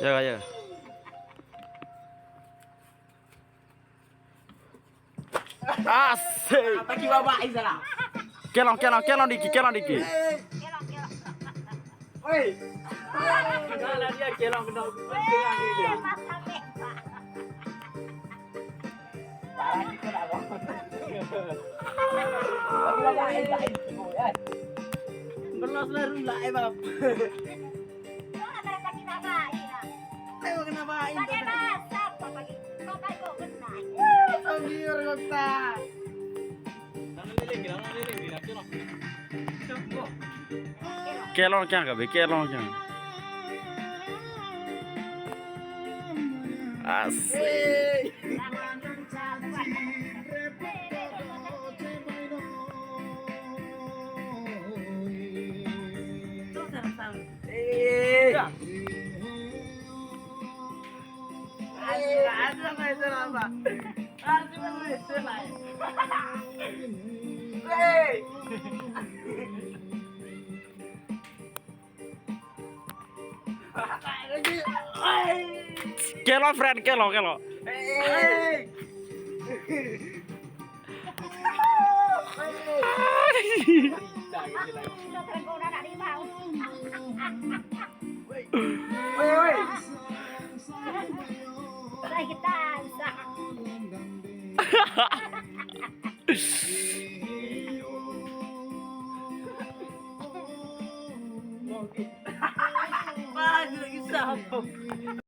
Ya, ya. Asik. Bagi bapak Isra. Kelong diki, kelong diki. Woi. Kalau dia kelong kena dengan dia. Parah kita nak bangun. Bapak Isra itu ya. Belas lalu lah bab. Ayo kenapa ini? Anjir kota. Kelong क्या कभी kelong क्या asik kelong friend kelong Wah, lagi sama.